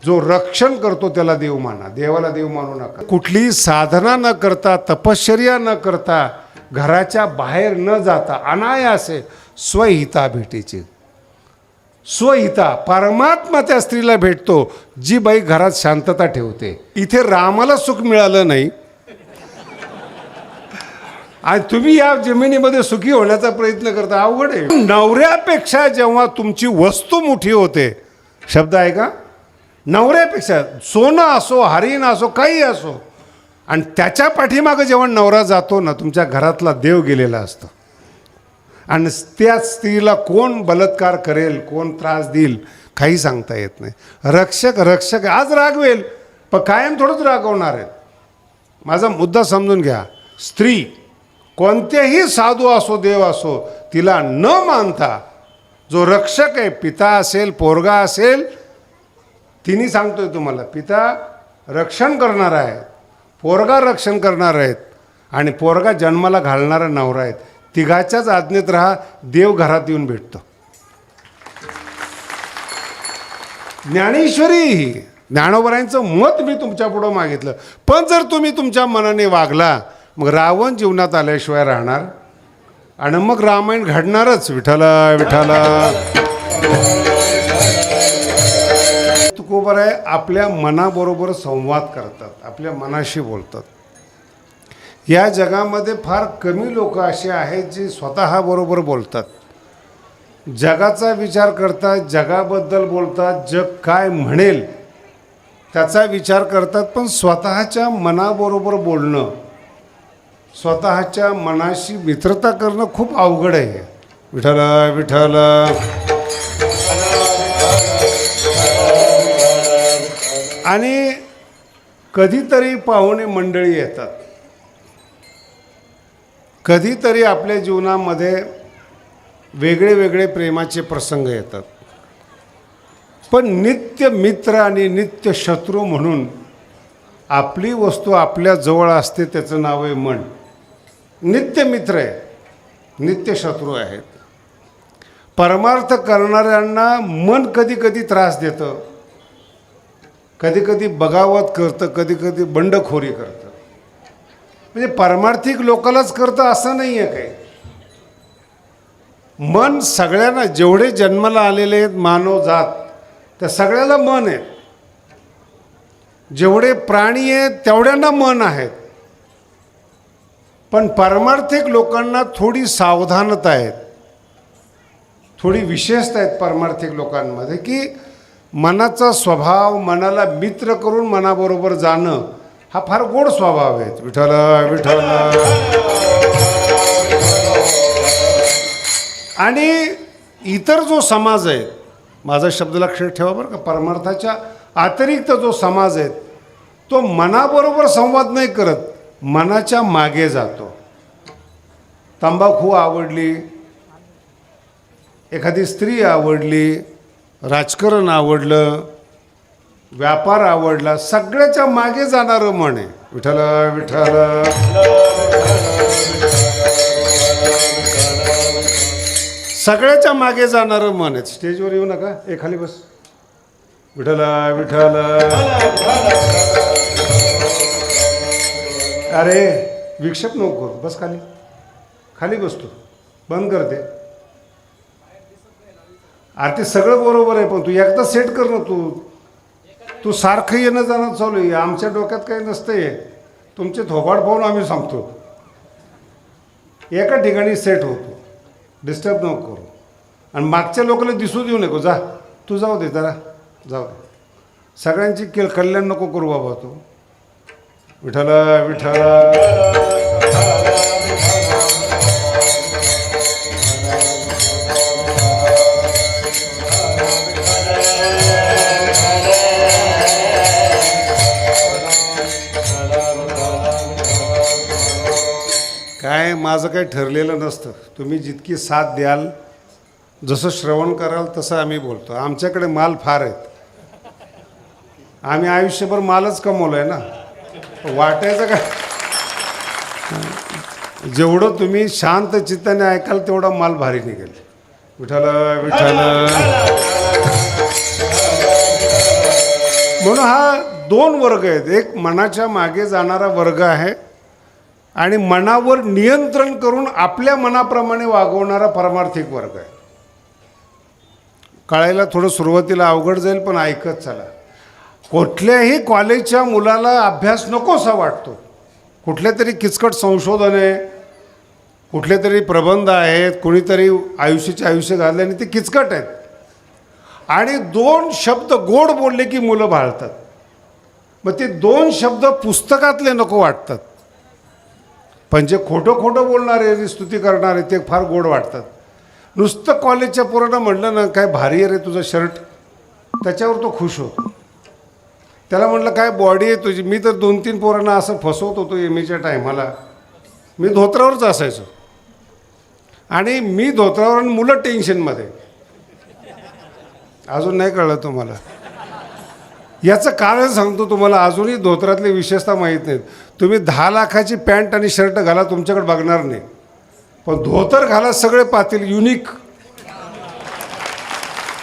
जो रक्षण करतो त्याला देव माना, देवाला देव मानू नका. कुठलीही साधना न करता, तपश्चर्या न करता, घराच्या बाहेर न जाता अनायासे स्वहिता भेटीची. स्वहिता परमात्मा त्या स्त्रीला भेटतो जी बाई घरात शांतता ठेवते. इथे रामाला सुख मिळालं नाही आणि तुम्ही या जमिनीमध्ये सुखी होण्याचा प्रयत्न करता, अवघड आहे. नवऱ्यापेक्षा जेव्हा तुमची वस्तू मोठी होते, शब्द आहे का, नवऱ्यापेक्षा सोनं असो, हरिण असो, काही असो, आणि त्याच्या पाठीमागं जेव्हा नवरा जातो ना, तुमच्या घरातला देव गेलेला असतो. आणि त्या स्त्रीला कोण बलात्कार करेल, कोण त्रास देईल, काही सांगता येत नाही. रक्षक रक्षक आज रागवेल पण कायम थोडंच रागवणार आहे. माझा मुद्दा समजून घ्या. स्त्री कोणत्याही साधू असो, देव असो, तिला न मानता जो रक्षक आहे, पिता असेल, पोरगा असेल, तिने सांगतोय तुम्हाला, पिता रक्षण करणार आहे, पोरगा रक्षण करणार आहेत आणि पोरगा जन्माला घालणारा नवरा आहेत. तिघाच्याच आज्ञेत राहा, देव घरात येऊन भेटतो. ज्ञानेश्वरी ज्ञानोबरायांचं मत मी तुमच्या पुढं मागितलं. पण जर तुम्ही तुमच्या मनाने वागला, मग रावण जीवनात आल्याशिवाय राहणार आणि मग रामायण घडणारच. विठ्ठला विठ्ठला. तुकोबर आहे, आपल्या मनाबरोबर संवाद करतात, आपल्या मनाशी बोलतात. या जगामध्ये फार कमी लोक असे आहेत जी स्वतःबरोबर बोलतात, जगाचा विचार करतात, जगाबद्दल बोलतात, जग काय म्हणेल त्याचा विचार करतात. पण स्वतःच्या मनाबरोबर बोलणं, स्वतःच्या मनाशी मित्रता करणं खूप अवघड आहे. विठ्ठल विठ्ठल. आणि कधीतरी पाहुणे मंडळी येतात, कधीतरी आपल्या जीवनामध्ये वेगळे वेगळे प्रेमाचे प्रसंग येतात. पण नित्य मित्र आणि नित्य शत्रू म्हणून आपली वस्तू आपल्या जवळ असते, त्याचं नाव आहे मन. नित्य मित्र आहे, नित्य शत्रू आहेत. परमार्थ करणाऱ्यांना मन कधी कधी त्रास देतं, कधी कधी बगावत करतं, कधी कधी बंडखोरी करतं. म्हणजे परमार्थिक लोकांनाच करतं असं नाही आहे काही. मन सगळ्यांना, जेवढे जन्माला आलेले आहेत मानव जात, त्या सगळ्याला मन आहे. जेवढे प्राणी आहेत तेवढ्यांना मन आहेत. पण परमार्थिक लोकांना थोडी सावधानता आहेत, थोडी विशेषता आहेत परमार्थिक लोकांमध्ये, की मनाचा स्वभाव, मनाला मित्र करून मनाबरोबर जाणं हा फार गोड स्वभाव आहे. विठ्ठल विठ्ठल. आणि इतर जो समाज आहे, माझा शब्द लक्षात ठेवा बरं का, परमार्थाच्या अतिरिक्त जो समाज आहे तो मनाबरोबर संवाद नाही करत, मनाच्या मागे जातो. तंबाखू आवडली, एखादी स्त्री आवडली, राजकारण आवडलं, व्यापार आवडला, सगळ्याच्या मागे जाणारं मन आहे. विठ्ठल विठ्ठल. सगळ्याच्या मागे जाणारं मन आहे. स्टेजवर येऊ नका, खाली बस. विठ्ठल विठ्ठल. अरे विक्षेप नको करू, बस खाली, खाली बसतो, बंद करते. अरे ते सगळं बरोबर आहे, पण तू एकदा सेट कर ना. तू सारखं येणं जाणं चालू आहे. आमच्या डोक्यात काही नसतंय, तुमचे थोबाड पाहून आम्ही सांगतो. एका ठिकाणी सेट होतो, डिस्टर्ब नको करू. आणि मागच्या लोकांना दिसू देऊ नको. जा तू, जाऊ दे जरा, जाऊ दे. सगळ्यांची कल्याण नको करू बाबा तू. विठ्ठल विठ्ठल. काय माझं काही ठरलेलं नसतं. तुम्ही जितकी साथ द्याल, जसं श्रवण कराल तसं आम्ही बोलतो. आमच्याकडे माल फार आहेत, आम्ही आयुष्यभर मालच कमवलं आहे ना. वाटायचं का, जेवढं तुम्ही शांत चित्ताने ऐकाल तेवढा माल भारी निघेल. विठ्ठल विठ्ठल. म्हणून हा दोन वर्ग आहेत. एक मनाच्या मागे जाणारा वर्ग आहे आणि मनावर नियंत्रण करून आपल्या मनाप्रमाणे वागवणारा परमार्थिक वर्ग आहे. कळायला थोडं सुरुवातीला अवघड जाईल, पण ऐकत चला. कुठल्याही कॉलेजच्या मुलाला अभ्यास नकोसा वाटतो. कुठले तरी किचकट संशोधन आहे, कुठले तरी प्रबंध आहेत, कुणीतरी आयुष्य घालले आणि ते किचकट आहेत. आणि दोन शब्द गोड बोलले की मुलं भाळतात. मग ते दोन शब्द पुस्तकातले नको वाटतात, पण जे खोटं बोलणारे, स्तुती करणारे ते फार गोड वाटतात. नुसतं कॉलेजच्या पोरांना म्हटलं ना, काय भारी आहे रे तुझं शर्ट, त्याच्यावर तो खुश होतो. त्याला म्हटलं काय बॉडी आहे तुझी. मी तर 2-3 पोरांना असं फसवत होतो एमएच्या टायमाला. मी धोत्रावरच असायचो आणि मी धोत्रावर आणि मुलं टेन्शनमध्ये. अजून नाही कळलं तुम्हाला. याचं कारण सांगतो तुम्हाला. अजूनही धोत्रातली विशेषता माहीत नाहीत. तुम्ही 10 लाखाची पॅन्ट आणि शर्ट घाला, तुमच्याकडे बघणार नाही, पण धोतर घाला सगळे पाहतील.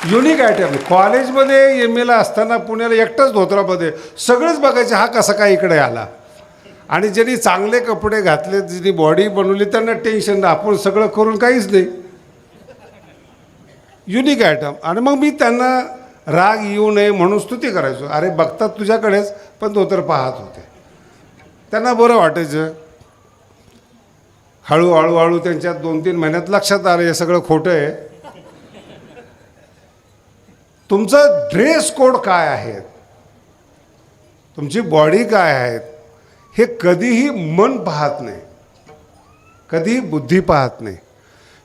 Unique item. कॉलेजमध्ये एमएला असताना पुण्याला एकटाच धोत्रामध्ये सगळेच बघायचे हा कसा काय इकडे आला. आणि ज्यांनी चांगले कपडे घातले, ज्यांनी बॉडी बनवली, त्यांना टेन्शन नाही. आपण सगळं करून काहीच नाही. Unique item. आणि मग मी त्यांना राग येऊ नये म्हणून स्तुती करायचो. अरे बघतात तुझ्याकडेच, पण धोतर पाहत होते. त्यांना बरं वाटायचं. हळूहळू त्यांच्या 2-3 महिन्यात लक्षात आलं हे सगळं खोटं आहे. तुमचं ड्रेस कोड काय आहे, तुमची बॉडी काय आहे, हे कधीही मन पाहत नाही, कधीही बुद्धी पाहत नाही.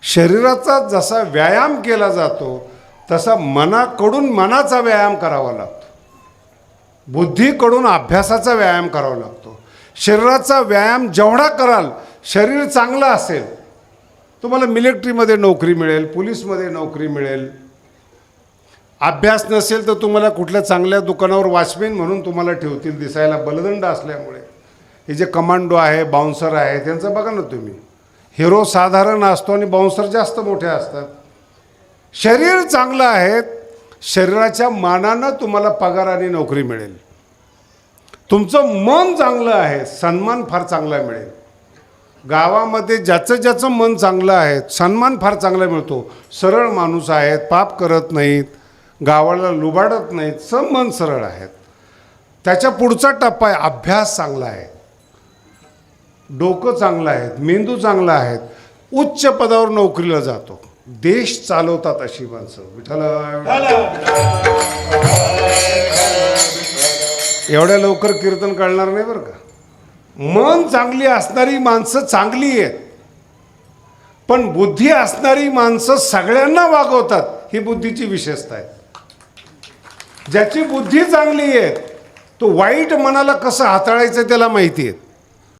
शरीराचा जसा व्यायाम केला जातो तसा मनाकडून मनाचा व्यायाम करावा लागतो. बुद्धीकडून अभ्यासाचा व्यायाम करावा लागतो. शरीराचा व्यायाम जेवढा कराल, शरीर चांगलं असेल, तुम्हाला मिलिटरीमध्ये नोकरी मिळेल, पोलीसमध्ये नोकरी मिळेल. अभ्यास नसेल तर तुम्हाला कुठल्या चांगल्या दुकानावर वॉचमॅन म्हणून तुम्हाला ठेवतील, दिसायला बलदंड असल्यामुळे. हे जे कमांडो आहे, बाउन्सर आहे, त्यांचं बघा ना तुम्ही. हिरो साधारण असतो आणि बाउन्सर जास्त मोठे असतात. शरीर चांगलं आहे, शरीराच्या मानानं तुम्हाला पगार आणि नोकरी मिळेल. तुमचं मन चांगलं आहे, सन्मान फार चांगला मिळेल. गावामध्ये ज्याचं मन चांगलं आहे, सन्मान फार चांगला मिळतो. सरळ माणूस आहेत, पाप करत नाहीत, गावाला लुबाडत नाहीत, मन सरळ आहेत. त्याच्या पुढचा टप्पा आहे अभ्यास चांगला आहे, डोकं चांगलं आहे, मेंदू चांगला आहे, उच्च पदावर नोकरीला जातो. देश चालवतात अशी माणसं. एवढ्या लवकर कीर्तन कळणार नाही बरं का. मन चांगली असणारी माणसं चांगली आहेत, पण बुद्धी असणारी माणसं सगळ्यांना वागवतात. ही बुद्धीची विशेषता आहे. ज्याची बुद्धी चांगली आहे तो वाईट मनाला कसं हाताळायचं त्याला माहिती आहे.